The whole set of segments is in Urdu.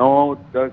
9, 10,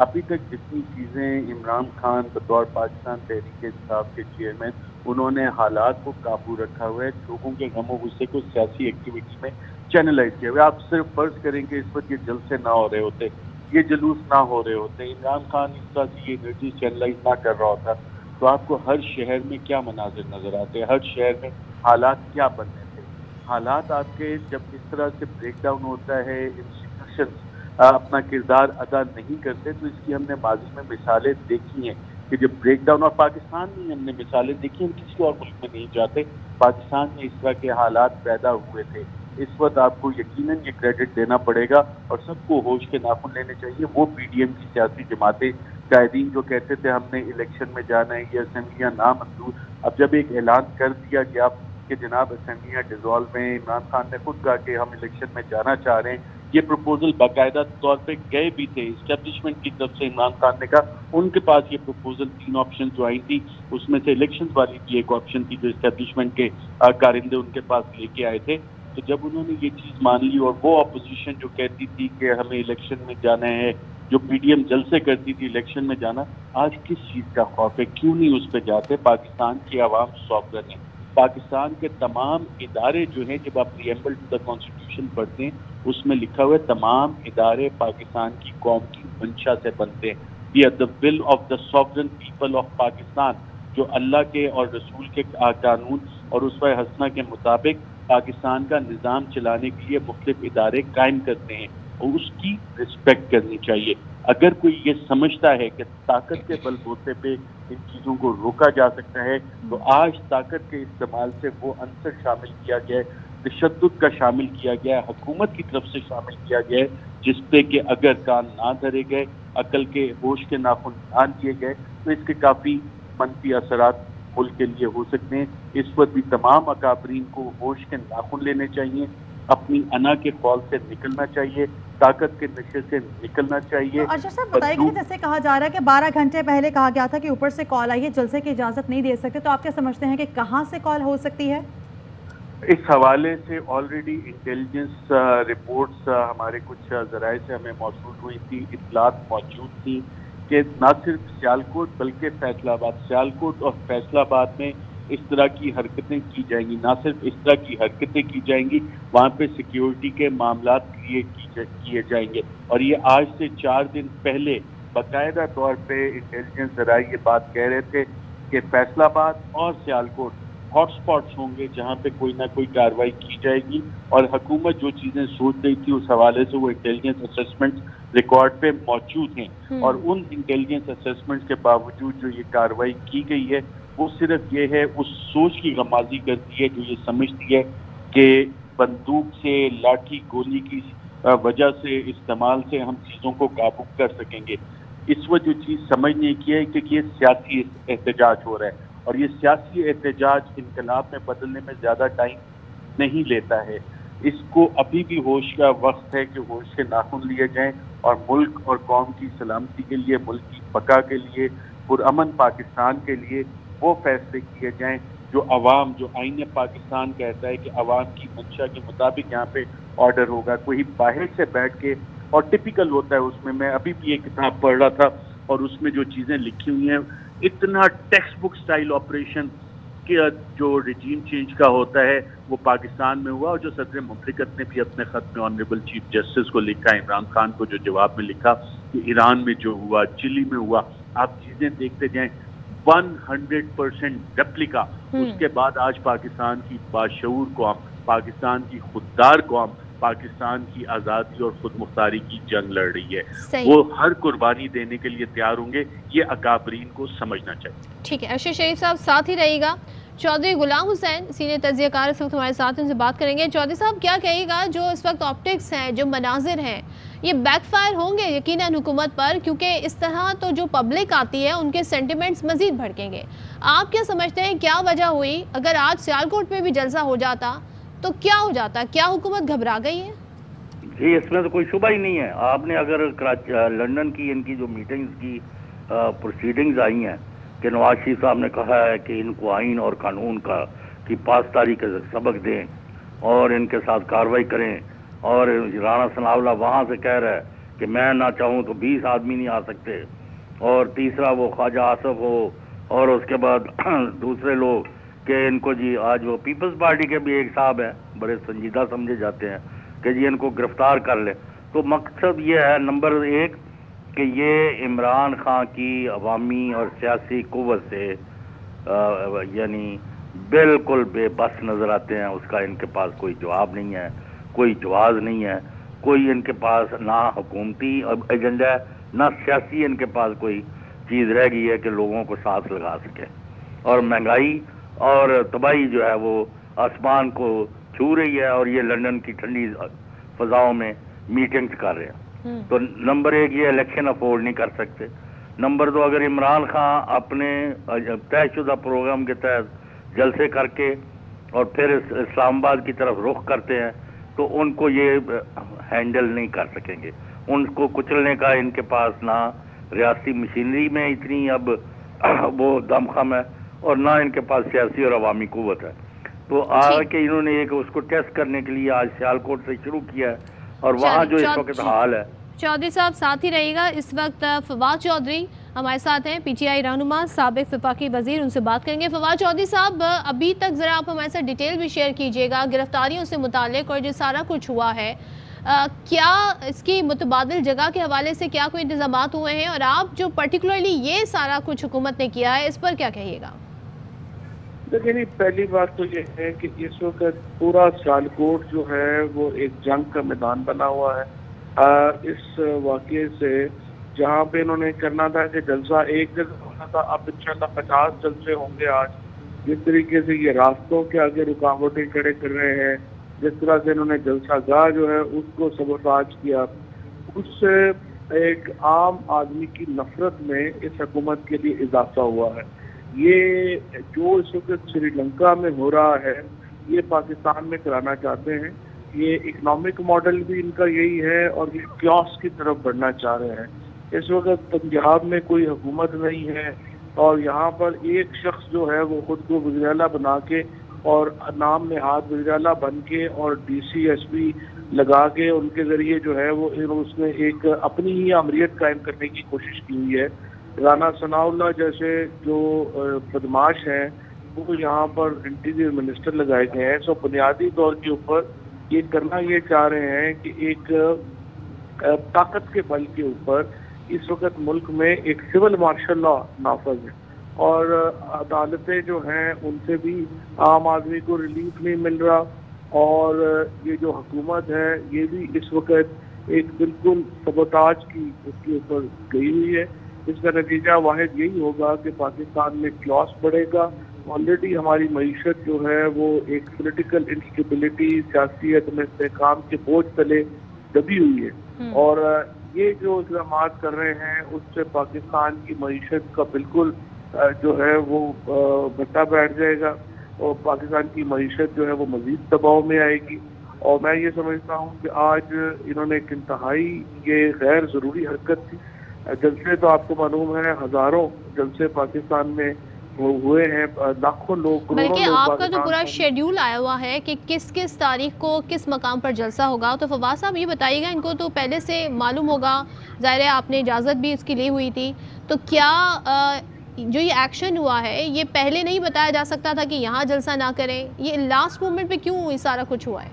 ابھی تک جتنی چیزیں عمران خان بطور پاکستان تحریک انصاف کے چیئرمین انہوں نے حالات کو قابو رکھا ہوا ہے، لوگوں کے غم و غصے کو سیاسی ایکٹیویٹی میں چینلائز کیا ہوا ہے۔ آپ صرف فرض کریں کہ اس وقت یہ جلسے نہ ہو رہے ہوتے، یہ جلوس نہ ہو رہے ہوتے، عمران خان اس طرح سے یہ انرجی چینلائز نہ کر رہا ہوتا، تو آپ کو ہر شہر میں کیا مناظر نظر آتے، ہر شہر میں حالات کیا بننے تھے۔ حالات آپ کے جب اس طرح سے بریک ڈاؤن ہوتا ہے، انسٹیٹیوشنز اپنا کردار ادا نہیں کرتے، تو اس کی ہم نے ماضی میں مثالیں دیکھی ہیں کہ جب بریک ڈاؤن، اور پاکستان میں ہم نے مثالیں دیکھی، ہم کسی اور ملک میں نہیں جاتے، پاکستان میں اس طرح کے حالات پیدا ہوئے تھے۔ اس وقت آپ کو یقیناً یہ کریڈٹ دینا پڑے گا اور سب کو ہوش کے ناخن لینے چاہیے۔ وہ پی ڈی ایم کی سیاسی جماعتیں، قائدین جو کہتے تھے ہم نے الیکشن میں جانا ہے، یہ اسمبلیاں نامنظور، اب جب ایک اعلان کر دیا گیا کہ جناب اسمبلیاں ڈیزالو ہیں، عمران خان نے خود کہا کہ ہم الیکشن میں جانا چاہ رہے ہیں، یہ پروپوزل باقاعدہ طور پہ گئے بھی تھے اسٹیبلشمنٹ کی طرف سے، عمران خان نے کہا ان کے پاس یہ پروپوزل 3 آپشن جو آئی تھی اس میں سے الیکشن والی بھی ایک آپشن تھی جو اسٹیبلشمنٹ کے کارندے ان کے پاس لے کے آئے تھے۔ تو جب انہوں نے یہ چیز مان لی، اور وہ اپوزیشن جو کہتی تھی کہ ہمیں الیکشن میں جانا ہے، جو پی ڈی ایم جلسے کرتی تھی الیکشن میں جانا، آج کس چیز کا خوف ہے؟ کیوں نہیں اس پہ جاتے؟ پاکستان کی عوام سوورن ہے، پاکستان کے تمام ادارے جو ہیں، جب آپ پریمبل ٹو دا کانسٹیٹیوشن پڑھتے ہیں اس میں لکھا ہوا ہے تمام ادارے پاکستان کی قوم کی منشا سے بنتے ہیں۔ یہ the will of the sovereign people of Pakistan, جو اللہ کے اور رسول کے قانون اور اسوہ حسنہ کے مطابق پاکستان کا نظام چلانے کے لیے مختلف ادارے قائم کرتے ہیں، اور اس کی رسپیکٹ کرنی چاہیے۔ اگر کوئی یہ سمجھتا ہے کہ طاقت کے بل بوتے پہ ان چیزوں کو روکا جا سکتا ہے، تو آج طاقت کے استعمال سے وہ عنصر شامل کیا گیا ہے، تشدد کا شامل کیا گیا ہے، حکومت کی طرف سے شامل کیا گیا ہے، جس پہ کہ اگر کان نہ دھرے گئے، عقل کے ہوش کے ناخن نہ لیے گئے، تو اس کے کافی منفی اثرات ملک کے لیے ہو سکتے ہیں۔ اس وقت بھی تمام اکابرین کو ہوش کے ناخن لینے چاہیے، اپنی انا کے قول سے نکلنا چاہیے، طاقت کے نشے سے نکلنا چاہیے۔ ارشد صاحب بتائیے کہ جیسے کہا جا رہا ہے کہ 12 گھنٹے پہلے کہا گیا تھا کہ اوپر سے کال آئی ہے، جلسے کی اجازت نہیں دے سکتے، تو آپ کیا سمجھتے ہیں کہ کہاں سے کال ہو سکتی ہے؟ اس حوالے سے آلریڈی انٹیلیجنس رپورٹس ہمارے کچھ ذرائع سے ہمیں موصول ہوئی تھی، اطلاعات موجود تھی کہ نہ صرف سیالکوٹ بلکہ فیصل آباد، سیالکوٹ اور فیصل آباد میں اس طرح کی حرکتیں کی جائیں گی، نہ صرف اس طرح کی حرکتیں کی جائیں گی، وہاں پہ سیکیورٹی کے معاملات کیے جائیں گے۔ اور یہ آج سے 4 دن پہلے باقاعدہ طور پہ انٹیلیجنس ذرائع یہ بات کہہ رہے تھے کہ فیصل آباد اور سیالکوٹ ہاٹ سپاٹس ہوں گے جہاں پہ کوئی نہ کوئی کارروائی کی جائے گی، اور حکومت جو چیزیں سوچ رہی تھی اس حوالے سے وہ انٹیلیجنس اسسمنٹس ریکارڈ پہ موجود ہیں، اور ان انٹیلیجنس اسسمنٹس کے باوجود جو یہ کارروائی کی گئی ہے وہ صرف یہ ہے، اس سوچ کی غمازی کرتی ہے جو یہ سمجھتی ہے کہ بندوق سے، لاٹھی گولی کی وجہ سے، استعمال سے ہم چیزوں کو قابو کر سکیں گے۔ اس وقت جو چیز سمجھنے کی ہے کہ یہ سیاسی احتجاج ہو رہا ہے، اور یہ سیاسی احتجاج انقلاب میں بدلنے میں زیادہ ٹائم نہیں لیتا ہے۔ اس کو ابھی بھی ہوش کا وقت ہے کہ ہوش کے ناخن لیے جائیں، اور ملک اور قوم کی سلامتی کے لیے، ملک کی بقا کے لیے، پرامن پاکستان کے لیے وہ فیصلے کیے جائیں جو عوام، جو آئین پاکستان کہتا ہے کہ عوام کی منشا کے مطابق یہاں پہ آرڈر ہوگا۔ کوئی باہر سے بیٹھ کے، اور ٹپیکل ہوتا ہے اس میں ابھی بھی ایک کتاب پڑھ رہا تھا اور اس میں جو چیزیں لکھی ہوئی ہیں، اتنا ٹیکسٹ بک سٹائل آپریشن کہ جو رجیم چینج کا ہوتا ہے وہ پاکستان میں ہوا، اور جو صدر مملکت نے بھی اپنے خط میں آنریبل چیف جسٹس کو لکھا، عمران خان کو جو جواب میں لکھا کہ ایران میں جو ہوا، چلی میں ہوا، آپ چیزیں دیکھتے جائیں 100% ریپلیکا۔ اس کے بعد آج پاکستان کی باشعور قوم، پاکستان کی خوددار قوم، پاکستان کی آزادی اور خود مختاری کی جنگ لڑ رہی ہے۔ وہ ہر قربانی دینے کے لیے تیار ہوں گے، یہ اکابرین کو سمجھنا چاہیے۔ ٹھیک ہے، ارشد شریف صاحب ساتھ ہی رہیے گا۔ چودھری غلام حسین سینئر تجزیہ کار اس وقت ہمارے ساتھ، ان سے بات کریں گے۔ چودھری صاحب کیا کہیے گا، جو اس وقت آپٹکس ہیں، جو مناظر ہیں، یہ بیک فائر ہوں گے یقیناً حکومت پر، کیونکہ اس طرح تو جو پبلک آتی ہے ان کے سینٹیمنٹس مزید بھڑکیں گے۔ آپ کیا سمجھتے ہیں کیا وجہ ہوئی؟ اگر آج سیالکوٹ میں بھی جلسہ ہو جاتا تو کیا ہو جاتا؟ کیا حکومت گھبرا گئی ہے؟ جی اس میں تو کوئی شبہ ہی نہیں ہے۔ آپ نے اگر لنڈن کی ان کی جو میٹنگز کی پروسیڈنگز آئی ہیں کہ نواز شریف صاحب نے کہا ہے کہ ان کو آئین اور قانون کی پاسداری کا سبق دیں اور ان کے ساتھ کارروائی کریں، اور رانا ثناء اللہ وہاں سے کہہ رہا ہے کہ میں نہ چاہوں تو 20 آدمی نہیں آ سکتے، اور تیسرا وہ خواجہ آصف ہو، اور اس کے بعد دوسرے لوگ کہ ان کو جی آج وہ پیپلز پارٹی کے بھی ایک صاحب ہیں بڑے سنجیدہ سمجھے جاتے ہیں کہ جی ان کو گرفتار کر لے. تو مقصد یہ ہے نمبر ایک کہ یہ عمران خان کی عوامی اور سیاسی قوت سے یعنی بالکل بے بس نظر آتے ہیں. اس کا ان کے پاس کوئی جواب نہیں ہے، کوئی جواز نہیں ہے، کوئی ان کے پاس نہ حکومتی ایجنڈا ہے نہ سیاسی ان کے پاس کوئی چیز رہ گئی ہے کہ لوگوں کو ساتھ لگا سکے. اور مہنگائی اور تباہی جو ہے وہ آسمان کو چھو رہی ہے، اور یہ لندن کی ٹھنڈی فضاؤں میں میٹنگز کر رہے ہیں. تو نمبر ایک یہ الیکشن افورڈ نہیں کر سکتے. نمبر دو اگر عمران خان اپنے طے شدہ پروگرام کے تحت جلسے کر کے اور پھر اسلام آباد کی طرف رخ کرتے ہیں تو ان کو یہ ہینڈل نہیں کر سکیں گے. ان کو کچلنے کا ان کے پاس نہ ریاستی مشینری میں اتنی اب وہ دمخم ہے، اور نہ ان کے پاس سیاسی اور عوامی قوت ہے. تو آ کے انہوں نے ایک اس کو ٹیسٹ کرنے کے لیے آج سیالکوٹ سے شروع کیا ہے، اور وہاں جو اس وقت حال ہے. چودھری صاحب ساتھ ہی رہے گا. اس وقت فواد چودھری ہمارے ساتھ ہیں، پی ٹی آئی رہنما، سابق وفاقی وزیر، ان سے بات کریں گے. فواد چودھری صاحب، ابھی تک ذرا آپ ہمارے ساتھ ڈیٹیل بھی شیئر کیجئے گا گرفتاریوں سے متعلق اور جو سارا کچھ ہوا ہے. کیا اس کی متبادل جگہ کے حوالے سے کیا کوئی انتظامات ہوئے ہیں، اور آپ جو پرٹیکولرلی یہ سارا کچھ حکومت نے کیا ہے اس پر کیا کہیے گا؟ دیکھیں، پہلی بات تو یہ ہے کہ اس وقت پورا سیالکوٹ جو ہے وہ ایک جنگ کا میدان بنا ہوا ہے. اس واقعے سے جہاں پہ انہوں نے کرنا تھا کہ جلسہ ایک جگہ ہونا تھا، اب انشاءاللہ 50 جلسے ہوں گے. آج جس طریقے سے یہ راستوں کے آگے رکاوٹیں کھڑے کر رہے ہیں، جس طرح سے انہوں نے جلسہ گاہ جو ہے اس کو سبوتاج کیا، اس سے ایک عام آدمی کی نفرت میں اس حکومت کے لیے اضافہ ہوا ہے. یہ جو اس وقت سری لنکا میں ہو رہا ہے یہ پاکستان میں کرانا چاہتے ہیں. یہ اکنامک ماڈل بھی ان کا یہی ہے، اور یہ کیوس کی طرف بڑھنا چاہ رہے ہیں. اس وقت پنجاب میں کوئی حکومت نہیں ہے، اور یہاں پر ایک شخص جو ہے وہ خود کو وزیر اعلیٰ بنا کے اور نام نہاد وزیر اعلیٰ بن کے اور ڈی سی ایس پی لگا کے ان کے ذریعے جو ہے وہ اس نے ایک اپنی ہی آمریت قائم کرنے کی کوشش کی ہوئی ہے. رانا ثناء اللہ جیسے جو بدماش ہیں وہ یہاں پر انٹیریئر منسٹر لگائے گئے ہیں. سو بنیادی طور کے اوپر یہ کرنا یہ چاہ رہے ہیں کہ ایک طاقت کے بل کے اوپر اس وقت ملک میں ایک سول مارشل لا نافذ ہے، اور عدالتیں جو ہیں ان سے بھی عام آدمی کو ریلیف نہیں مل رہا، اور یہ جو حکومت ہے یہ بھی اس وقت ایک بالکل سبوتاج کی اس کے اوپر گئی ہوئی ہے. اس کا نتیجہ واحد یہی ہوگا کہ پاکستان میں کیوس بڑھے گا. آلریڈی ہماری معیشت جو ہے وہ ایک پولیٹیکل انسٹیبلٹی، سیاسی عدم استحکام کے بوجھ تلے دبی ہوئی ہے، اور یہ جو اقدامات کر رہے ہیں اس سے پاکستان کی معیشت کا بالکل جو ہے وہ بٹا بیٹھ جائے گا، اور پاکستان کی معیشت جو ہے وہ مزید دباؤ میں آئے گی. اور میں یہ سمجھتا ہوں کہ آج انہوں نے ایک انتہائی یہ غیر ضروری حرکت تھی. جلسے تو آپ کو معلوم ہے ہزاروں جلسے پاکستان میں ہوئے ہیں، لاکھوں لوگ، بلکہ آپ کا تو پورا شیڈیول آیا ہوا ہے کہ کس کس تاریخ کو کس مقام پر جلسہ ہوگا. تو فواد صاحب یہ بتائیے گا، ان کو تو پہلے سے معلوم ہوگا، ظاہر ہے آپ نے اجازت بھی اس کی لی ہوئی تھی، تو کیا جو یہ ایکشن ہوا ہے یہ پہلے نہیں بتایا جا سکتا تھا کہ یہاں جلسہ نہ کریں؟ یہ لاسٹ مومنٹ پہ کیوں یہ سارا کچھ ہوا ہے؟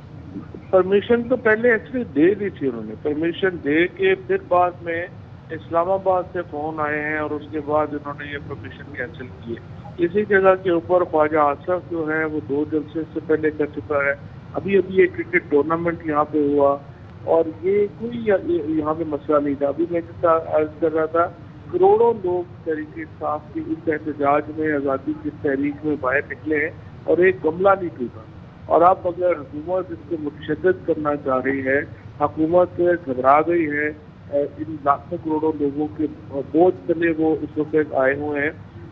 پرمیشن تو پہلے ایکچولی دے دی تھی، انہوں نے پرمیشن دے کے پھر بعد میں اسلام آباد سے فون آئے ہیں، اور اس کے بعد انہوں نے یہ پرمیشن کینسل کی ہے. اسی جگہ کے اوپر خواجہ آصف جو ہے وہ 2 جلسے سے پہلے کر چکا ہے. ابھی یہ کرکٹ ٹورنامنٹ یہاں پہ ہوا، اور یہ کوئی یہاں پہ مسئلہ نہیں تھا. ابھی میں جس طرح عرض کر رہا تھا، کروڑوں لوگ تحریک انصاف کی اس احتجاج میں، آزادی کی تحریک میں باہر نکلے ہیں، اور ایک گملہ نہیں ٹوٹا. اور اب اگر حکومت اس کو متشدد کرنا چاہ رہی ہے، حکومت گھبرا گئی ہے، ان لاکھوں کروڑوں لوگوں کے بوجھ تلے وہ اس وقت آئے ہوئے ہیں،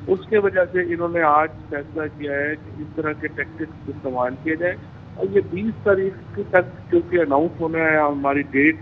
اس کے وجہ سے انہوں نے آج فیصلہ کیا ہے کہ اس طرح کے ٹیکٹکس استعمال کیے جائیں. اور یہ 20 تاریخ تک کیونکہ اناؤنس ہونا ہے ہماری ڈیٹ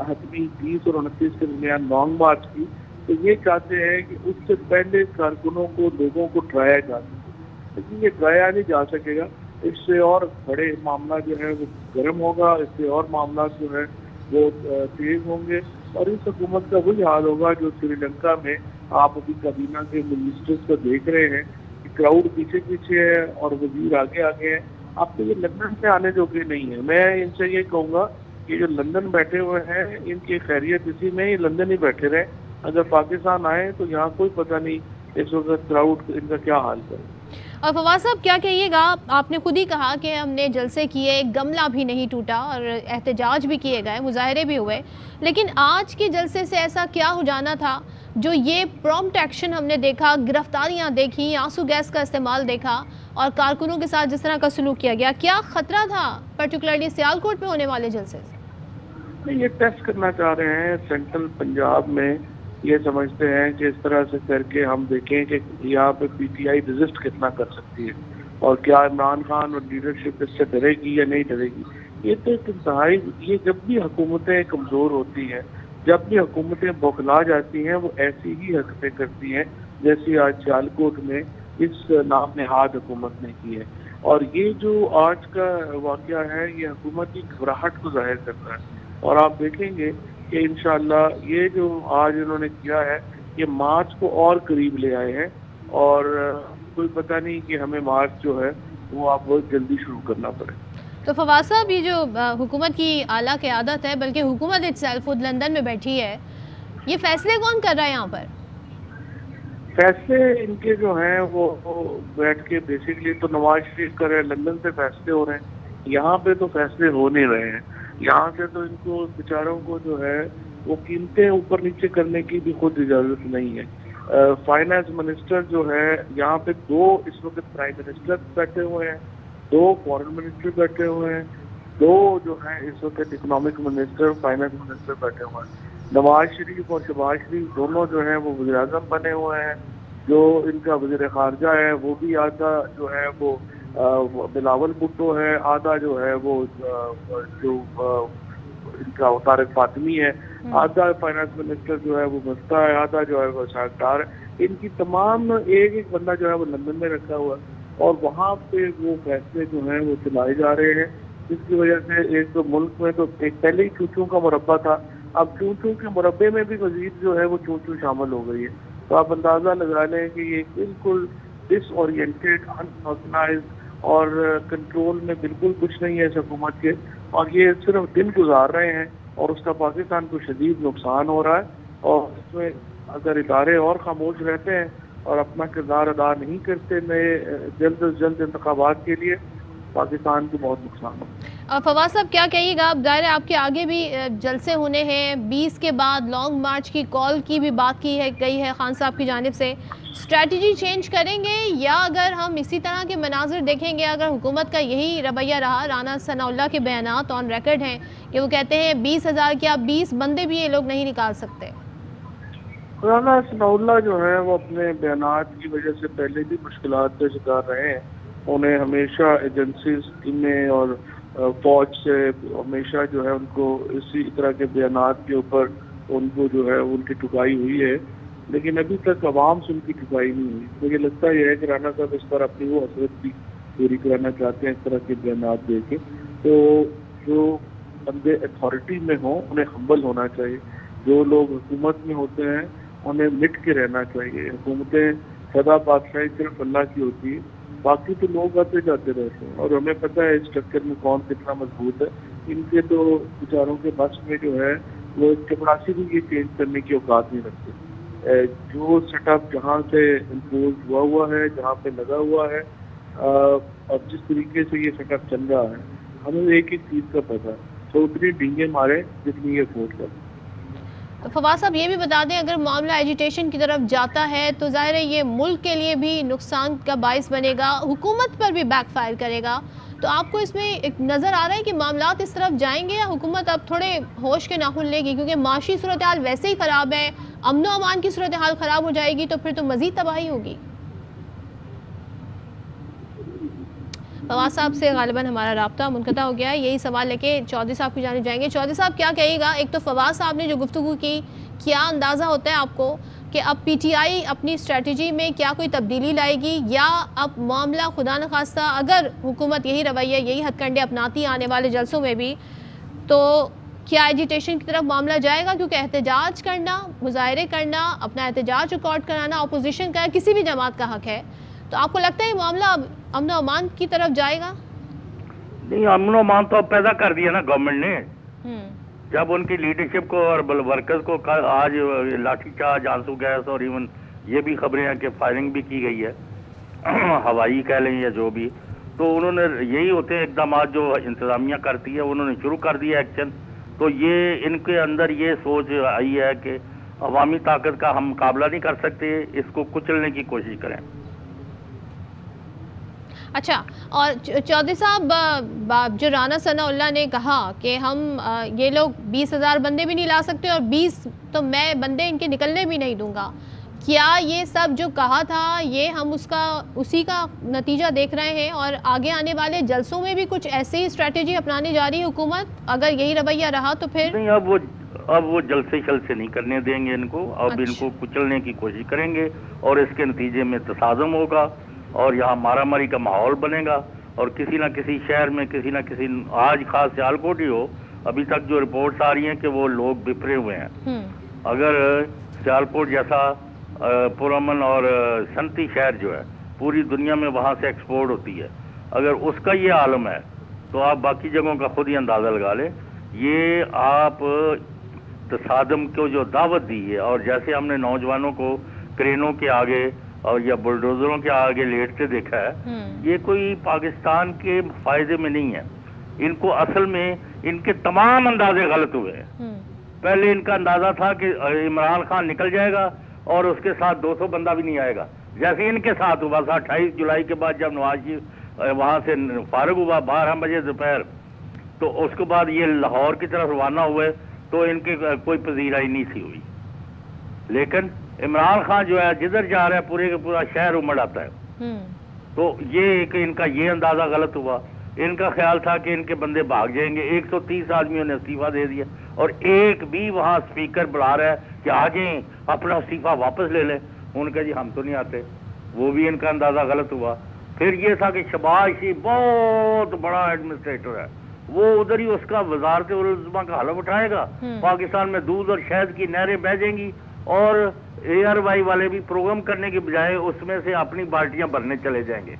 حتمی 20 اور 29 کے درمیان لانگ مارچ کی، تو یہ چاہتے ہیں کہ اس سے پہلے کارکنوں کو، لوگوں کو ڈرایا جا سکے، لیکن یہ ڈرایا نہیں جا سکے گا. اس سے اور بڑے معاملہ جو ہے وہ گرم ہوگا، اس سے اور معاملات جو ہے وہ تیز ہوں گے. اور اس حکومت کا وہی حال ہوگا جو سری لنکا میں آپ ابھی کابینہ کے منسٹرز کو دیکھ رہے ہیں کہ کراؤڈ پیچھے پیچھے ہے اور وزیر آگے آگے ہیں. آپ کو یہ لندن سے آنے جو کہ نہیں ہے. میں ان سے یہ کہوں گا کہ جو لندن بیٹھے ہوئے ہیں ان کی خیریت اسی میں ہی لندن ہی بیٹھے رہے. اگر پاکستان آئے تو یہاں کوئی پتہ نہیں اس وقت کراؤڈ ان کا کیا حال کرے. اور فواز صاحب کیا کہیے گا، آپ نے خود ہی کہا کہ ہم نے جلسے کیے، ایک گملہ بھی نہیں ٹوٹا اور احتجاج بھی کیے گئے، مظاہرے بھی ہوئے، لیکن آج کے جلسے سے ایسا کیا ہو جانا تھا جو یہ پرومپٹ ایکشن ہم نے دیکھا، گرفتاریاں دیکھی، آنسو گیس کا استعمال دیکھا اور کارکنوں کے ساتھ جس طرح کا سلوک کیا گیا، کیا خطرہ تھا پرٹیکولرلی سیالکوٹ میں ہونے والے جلسے سے؟ یہ ٹیسٹ کرنا چاہ رہے ہیں سینٹرل پنجاب میں. یہ سمجھتے ہیں کہ اس طرح سے کر کے ہم دیکھیں کہ یہاں پہ پی ٹی آئی رزسٹ کتنا کر سکتی ہے اور کیا عمران خان اور لیڈرشپ اس سے ڈرے گی یا نہیں ڈرے گی. یہ تو ایک انتہائی، یہ جب بھی حکومتیں کمزور ہوتی ہیں، جب بھی حکومتیں بوکھلا جاتی ہیں، وہ ایسی ہی حرکتیں کرتی ہیں جیسے آج سیالکوٹ میں اس نام نہاد حکومت نے کی ہے. اور یہ جو آج کا واقعہ ہے یہ حکومت کی گھبراہٹ کو ظاہر کرتا ہے. اور آپ دیکھیں گے کہ انشاءاللہ یہ جو آج انہوں نے کیا ہے یہ مارچ کو اور قریب لے آئے ہیں اور کوئی پتہ نہیں کہ ہمیں مارچ جو ہے وہ آپ بہت جلدی شروع کرنا پڑے. تو فواز صاحب یہ جو حکومت کی اعلیٰ قیادت ہے، بلکہ حکومت اٹسیلف خود لندن میں بیٹھی ہے، یہ فیصلے کون کر رہا ہے یہاں پر؟ فیصلے ان کے جو ہیں وہ بیٹھ کے بیسکلی تو نواز شریف کر رہے ہیں، لندن سے فیصلے ہو رہے ہیں. یہاں پہ تو فیصلے ہو نہیں رہے ہیں. یہاں سے تو ان کو بیچاروں کو جو ہے وہ قیمتیں اوپر نیچے کرنے کی بھی خود اجازت نہیں ہے. فائنانس منسٹر جو ہے یہاں پہ 2 اس وقت پرائم منسٹر بیٹھے ہوئے ہیں، 2 فارن منسٹر بیٹھے ہوئے ہیں، 2 جو ہیں اس وقت اکنامک منسٹر فائنانس منسٹر بیٹھے ہوئے ہیں. نواز شریف اور شہباز شریف دونوں جو ہیں وہ وزیر اعظم بنے ہوئے ہیں. جو ان کا وزیر خارجہ ہے وہ بھی آدھا جو ہے وہ بلاول بھٹو ہے، آدھا جو ہے وہ جو ان کا طارق فاطمی ہے، آدھا فائنانس منسٹر جو ہے وہ مفتہ ہے، آدھا جو ہے وہ شاہکار ہے. ان کی تمام ایک بندہ جو ہے وہ لندن میں رکھا ہوا ہے اور وہاں پہ وہ فیصلے جو ہیں وہ چلائے جا رہے ہیں. جس کی وجہ سے ایک تو ملک میں تو ایک پہلے ہی چونچوں کا مربع تھا، اب چونچوں کے مربع میں بھی مزید جو ہے وہ چونچوں شامل ہو گئی ہے. تو آپ اندازہ لگا لیں کہ یہ بالکل ڈس اورینٹیڈ، انآرگنائزڈ اور کنٹرول میں بالکل کچھ نہیں ہے اس حکومت کے، اور یہ صرف دن گزار رہے ہیں اور اس کا پاکستان کو شدید نقصان ہو رہا ہے. اور اس میں اگر ادارے اور خاموش رہتے ہیں اور اپنا کردار ادا نہیں کرتے نئے جلد از جلد انتخابات کے لیے، پاکستان کو بہت نقصان ہو. فواز صاحب کیا کہیے گا، اب ظاہر ہے آپ کے آگے بھی جلسے ہونے ہیں، 20 کے بعد لانگ مارچ کی کال کی بھی بات کی ہے گئی ہے خان صاحب کی جانب سے، اسٹریٹجی چینج کریں گے یا اگر ہم اسی طرح کے مناظر دیکھیں گے، اگر حکومت کا یہی رویہ رہا؟ رانا ثناء اللہ کے بیانات آن ریکارڈ ہیں کہ وہ کہتے ہیں 20,000 کیا 20 بندے بھی یہ لوگ نہیں نکال سکتے. رانا ثناء اللہ جو ہے وہ اپنے بیانات کی وجہ سے پہلے بھی مشکلات کا شکار رہے ہیں. انہیں ہمیشہ ایجنسیز میں اور فوج سے ہمیشہ جو ہے ان کو اسی طرح کے بیانات کے اوپر ان کو جو ہے ان کی ٹکائی ہوئی ہے، لیکن ابھی تک عوام سے ان کی ٹکائی نہیں ہوئی. مجھے لگتا یہ ہے کہ رانا صاحب اس پر اپنی وہ حسرت بھی پوری کرانا چاہتے ہیں اس طرح کے بیانات دے کے. تو جو بندے اتھارٹی میں ہوں انہیں ہمبل ہونا چاہیے، جو لوگ حکومت میں ہوتے ہیں انہیں مٹ کے رہنا چاہیے. حکومتیں سدا بادشاہی صرف اللہ کی ہوتی ہے، باقی تو لوگ آتے جاتے رہتے ہیں اور ہمیں پتہ ہے اس اسٹرکچر میں کون کتنا مضبوط ہے. ان کے تو بیچاروں کے بس میں جو ہے وہ چپڑاسی بھی یہ چینج کرنے کی اوقات نہیں رکھتے. جو سیٹ اپ جہاں سے امپوز ہوا ہے، جہاں پہ لگا ہوا ہے اور جس طریقے سے یہ سیٹ اپ چل رہا ہے، ہمیں ایک چیز کا پتہ ہے، تو اتنی ڈینگیں مارے جتنی یہ افورڈ کرتے. تو فواز صاحب یہ بھی بتا دیں، اگر معاملہ ایجیٹیشن کی طرف جاتا ہے تو ظاہر ہے یہ ملک کے لیے بھی نقصان کا باعث بنے گا، حکومت پر بھی بیک فائر کرے گا. تو آپ کو اس میں ایک نظر آ رہا ہے کہ معاملات اس طرف جائیں گے یا حکومت اب تھوڑے ہوش کے ناخن لے گی؟ کیونکہ معاشی صورتحال ویسے ہی خراب ہے، امن و امان کی صورتحال خراب ہو جائے گی تو پھر تو مزید تباہی ہوگی. فواز صاحب سے غالباً ہمارا رابطہ منقطع ہو گیا ہے. یہی سوال لے کے چودھری صاحب کی جانب جائیں گے. چودھری صاحب کیا کہیے گا، ایک تو فواز صاحب نے جو گفتگو کی، کیا اندازہ ہوتا ہے آپ کو کہ اب پی ٹی آئی اپنی اسٹریٹجی میں کیا کوئی تبدیلی لائے گی، یا اب معاملہ خدا نخواستہ اگر حکومت یہی رویہ یہی ہتھ کنڈے اپناتی آنے والے جلسوں میں بھی تو کیا ایجیٹیشن کی طرف معاملہ جائے گا؟ کیونکہ احتجاج کرنا، مظاہرے کرنا، اپنا احتجاج ریکارڈ کرانا اپوزیشن کا کسی بھی جماعت کا حق ہے، تو آپ کو لگتا ہے یہ معاملہ اب امن و امان کی طرف جائے گا؟ نہیں، امن و امان تو اب پیدا کر دیا نا گورنمنٹ نے، جب ان کی لیڈرشپ کو اور ورکرز کو آج لاٹھی چارج، آنسو گیس اور ایون یہ بھی خبریں ہیں کہ فائرنگ بھی کی گئی ہے، ہوائی کہہ لیں یا جو بھی، تو انہوں نے یہی ہوتے ہیں اقدامات جو انتظامیہ کرتی ہے، انہوں نے شروع کر دیا ایکشن. تو یہ ان کے اندر یہ سوچ آئی ہے کہ عوامی طاقت کا ہم مقابلہ نہیں کر سکتے، اس کو کچلنے کی کوشش کریں. اچھا، اور چودھری صاحب، جو رانا ثناء اللہ نے کہا کہ ہم یہ لوگ 20,000 بندے بھی نہیں لا سکتے اور 20 تو میں بندے ان کے نکلنے بھی نہیں دوں گا، کیا یہ سب جو کہا تھا یہ ہم اسی کا نتیجہ دیکھ رہے ہیں اور آگے آنے والے جلسوں میں بھی کچھ ایسی اسٹریٹجی اپنانے جا رہی ہے حکومت؟ اگر یہی رویہ رہا تو پھر نہیں، اب وہ جلسے نہیں کرنے دیں گے ان کو، اب ان کو کچلنے کی کوشش کریں گے اور اس کے نتیجے میں تصادم ہوگا اور یہاں مارا ماری کا ماحول بنے گا اور کسی نہ کسی شہر میں کسی نہ کسی، آج خاص سیالکوٹ ہی ہو، ابھی تک جو رپورٹس آ رہی ہیں کہ وہ لوگ بپھرے ہوئے ہیں. اگر سیالکوٹ جیسا پرامن اور صنعتی شہر جو ہے پوری دنیا میں وہاں سے ایکسپورٹ ہوتی ہے، اگر اس کا یہ عالم ہے تو آپ باقی جگہوں کا خود ہی اندازہ لگا لیں. یہ آپ تصادم کو جو دعوت دی ہے، اور جیسے ہم نے نوجوانوں کو کرینوں کے آگے اور یا بلڈوزروں کے آگے لیٹتے دیکھا ہے، یہ کوئی پاکستان کے فائدے میں نہیں ہے. ان کو اصل میں ان کے تمام اندازے غلط ہوئے ہیں. پہلے ان کا اندازہ تھا کہ عمران خان نکل جائے گا اور اس کے ساتھ 200 بندہ بھی نہیں آئے گا، جیسے ان کے ساتھ ہوا 28 جولائی کے بعد جب نواز شریف وہاں سے فارغ ہوا 12 بجے دوپہر، تو اس کے بعد یہ لاہور کی طرف روانہ ہوئے تو ان کی کوئی پذیرائی نہیں سی ہوئی. لیکن عمران خان جو ہے جدھر جا رہا ہے پورے کا پورا شہر امڑ آتا ہے. تو یہ کہ ان کا یہ اندازہ غلط ہوا. ان کا خیال تھا کہ ان کے بندے بھاگ جائیں گے. 130 آدمیوں نے استعفیٰ دے دیا اور ایک بھی وہاں اسپیکر بلا رہا ہے کہ آ جائیں اپنا استعفیٰ واپس لے لیں. ان کا جی ہم تو نہیں آتے. وہ بھی ان کا اندازہ غلط ہوا. پھر یہ تھا کہ شہباز شریف بہت بڑا ایڈمنسٹریٹر ہے، وہ ادھر ہی اس کا وزارت العظمیٰ کا حلف اٹھائے گا، پاکستان میں دودھ اور شہد کی نہریں بہہ جائیں گی اور ARY والے بھی پروگرام کرنے کے بجائے اس میں سے اپنی بالٹیاں بھرنے چلے جائیں گے.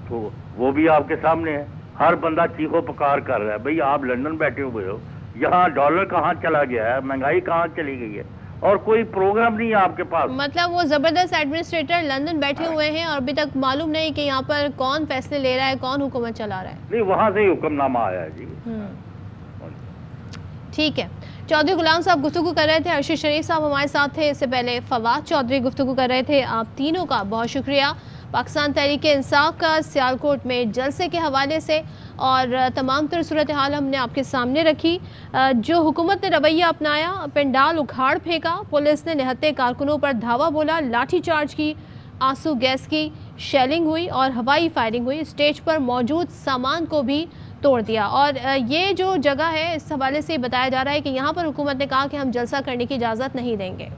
تو وہ بھی آپ کے سامنے ہے. ہر بندہ چیخو پکار کر رہا ہے. بھئی آپ لندن بیٹھے ہوئے ہو، یہاں ڈالر کہاں چلا گیا ہے، مہنگائی کہاں چلی گئی ہے اور کوئی پروگرام نہیں ہے آپ کے پاس. مطلب وہ زبردست ایڈمنسٹریٹر لندن بیٹھے ہوئے ہیں اور ابھی تک معلوم نہیں کہ یہاں پر کون فیصلے لے رہا ہے، کون حکومت چلا رہا ہے. نہیں، وہاں سے ہی حکم نامہ آیا ہے جی. ٹھیک ہے. چودھری غلام صاحب گفتگو کر رہے تھے، ارشد شریف صاحب ہمارے ساتھ تھے، اس سے پہلے فواد چودھری گفتگو کر رہے تھے. آپ تینوں کا بہت شکریہ. پاکستان تحریک انصاف کا سیالکوٹ میں جلسے کے حوالے سے اور تمام تر صورتحال ہم نے آپ کے سامنے رکھی. جو حکومت نے رویہ اپنایا، پنڈال اکھاڑ پھینکا، پولیس نے نہتے کارکنوں پر دھاوا بولا، لاٹھی چارج کی، آنسو گیس کی شیلنگ ہوئی اور ہوائی فائرنگ ہوئی، اسٹیج پر موجود سامان کو بھی توڑ دیا. اور یہ جو جگہ ہے اس حوالے سے بتایا جا رہا ہے کہ یہاں پر حکومت نے کہا کہ ہم جلسہ کرنے کی اجازت نہیں دیں گے.